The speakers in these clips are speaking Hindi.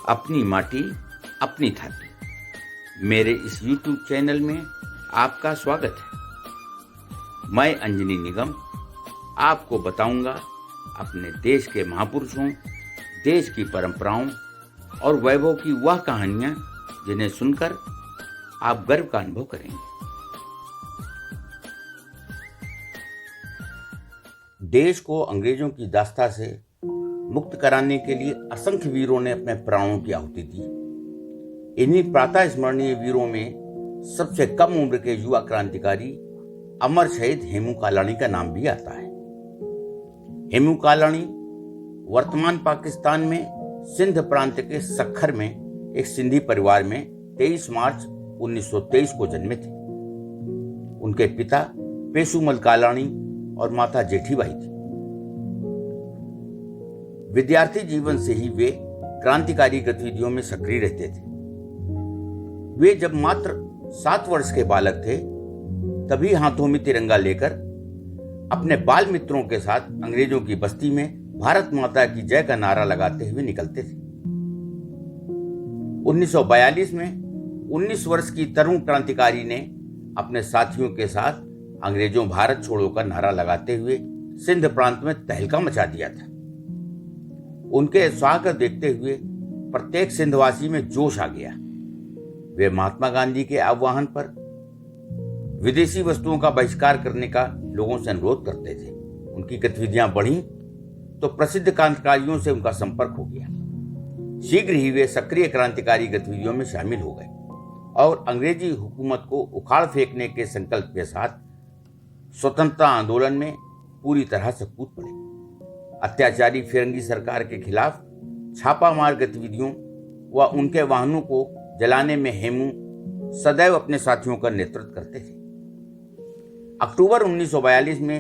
अपनी माटी अपनी थाती। मेरे इस YouTube चैनल में आपका स्वागत है। मैं अंजनी निगम आपको बताऊंगा अपने देश के महापुरुषों, देश की परंपराओं और वैभव की वह कहानियां जिन्हें सुनकर आप गर्व का अनुभव करेंगे। देश को अंग्रेजों की दास्ता से मुक्त कराने के लिए असंख्य वीरों ने अपने प्राणों की आहुति दी। इन्हीं प्रातः स्मरणीय वीरों में सबसे कम उम्र के युवा क्रांतिकारी अमर शहीद हेमू कालाणी का नाम भी आता है। हेमू कालाणी वर्तमान पाकिस्तान में सिंध प्रांत के सक्खर में एक सिंधी परिवार में 23 मार्च 1923 को जन्मे थे। उनके पिता पेशुमल कालाणी और माता जेठीबाई थी। विद्यार्थी जीवन से ही वे क्रांतिकारी गतिविधियों में सक्रिय रहते थे। वे जब मात्र 7 वर्ष के बालक थे तभी हाथों में तिरंगा लेकर अपने बाल मित्रों के साथ अंग्रेजों की बस्ती में भारत माता की जय का नारा लगाते हुए निकलते थे। 1942 में 19 वर्ष की तरुण क्रांतिकारी ने अपने साथियों के साथ अंग्रेजों भारत छोड़ो का नारा लगाते हुए सिंध प्रांत में तहलका मचा दिया था। उनके उत्साह को देखते हुए प्रत्येक सिंधवासी में जोश आ गया। वे महात्मा गांधी के आह्वान पर विदेशी वस्तुओं का बहिष्कार करने का लोगों से अनुरोध करते थे। उनकी गतिविधियां बढ़ी तो प्रसिद्ध क्रांतिकारियों से उनका संपर्क हो गया। शीघ्र ही वे सक्रिय क्रांतिकारी गतिविधियों में शामिल हो गए और अंग्रेजी हुकूमत को उखाड़ फेंकने के संकल्प के साथ स्वतंत्रता आंदोलन में पूरी तरह से कूद पड़े। अत्याचारी फिरंगी सरकार के खिलाफ छापामार गतिविधियों व उनके वाहनों को जलाने में हेमू सदैव अपने साथियों का नेतृत्व करते थे। अक्टूबर 1942 में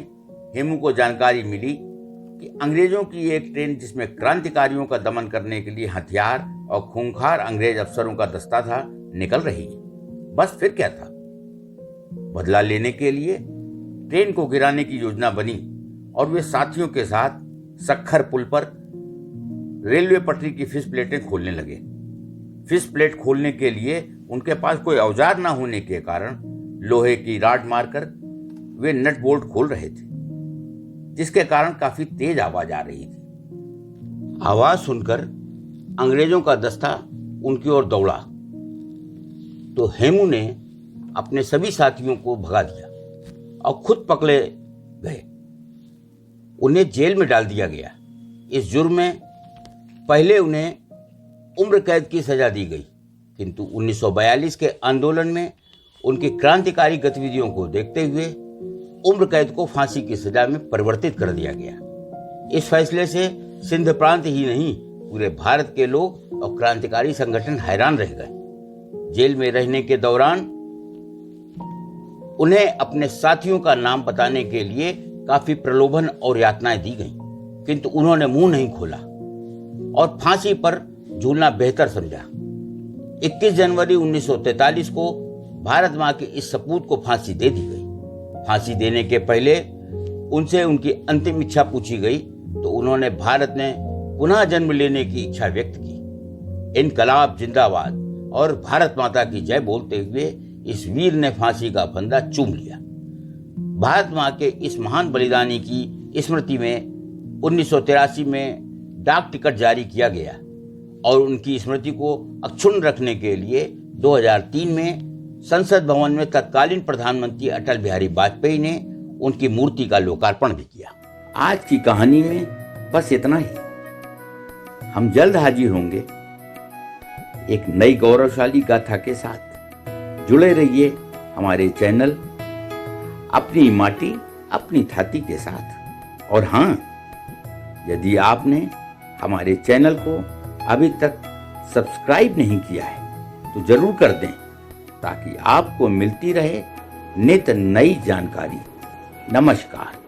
हेमू को जानकारी मिली कि अंग्रेजों की एक ट्रेन जिसमें क्रांतिकारियों का दमन करने के लिए हथियार और खूंखार अंग्रेज अफसरों का दस्ता था निकल रही है। बस फिर क्या था, बदला लेने के लिए ट्रेन को गिराने की योजना बनी और वे साथियों के साथ सक्खर पुल पर रेलवे पटरी की फिश प्लेटें खोलने लगे। फिश प्लेट खोलने के लिए उनके पास कोई औजार न होने के कारण लोहे की राड मारकर वे नट बोल्ट खोल रहे थे, जिसके कारण काफी तेज आवाज आ रही थी। आवाज सुनकर अंग्रेजों का दस्ता उनकी ओर दौड़ा तो हेमू ने अपने सभी साथियों को भगा दिया और खुद पकड़े गए। उन्हें जेल में डाल दिया गया। इस जुर्म में पहले उन्हें उम्र कैद की सजा दी गई, किंतु 1942 के आंदोलन में उनकी क्रांतिकारी गतिविधियों को देखते हुए उम्र कैद को फांसी की सजा में परिवर्तित कर दिया गया। इस फैसले से सिंध प्रांत ही नहीं पूरे भारत के लोग और क्रांतिकारी संगठन हैरान रह गए। जेल में रहने के दौरान उन्हें अपने साथियों का नाम बताने के लिए काफी प्रलोभन और यातनाएं दी गईं, किंतु उन्होंने मुंह नहीं खोला और फांसी पर झूलना बेहतर समझा। 21 जनवरी 1943 को भारत मां के इस सपूत को फांसी दे दी गई। फांसी देने के पहले उनसे उनकी अंतिम इच्छा पूछी गई तो उन्होंने भारत में पुनः जन्म लेने की इच्छा व्यक्त की। इनकलाब जिंदाबाद और भारत माता की जय बोलते हुए इस वीर ने फांसी का फंदा चूम लिया। भारत मां के इस महान बलिदानी की स्मृति में 1983 में डाक टिकट जारी किया गया और उनकी स्मृति को अक्षुण्ण रखने के लिए 2003 में संसद भवन में तत्कालीन प्रधानमंत्री अटल बिहारी वाजपेयी ने उनकी मूर्ति का लोकार्पण भी किया। आज की कहानी में बस इतना ही। हम जल्द हाजिर होंगे एक नई गौरवशाली गाथा के साथ। जुड़े रहिए हमारे चैनल अपनी माटी अपनी थाती के साथ। और हाँ, यदि आपने हमारे चैनल को अभी तक सब्सक्राइब नहीं किया है तो जरूर कर दें, ताकि आपको मिलती रहे नित नई जानकारी। नमस्कार।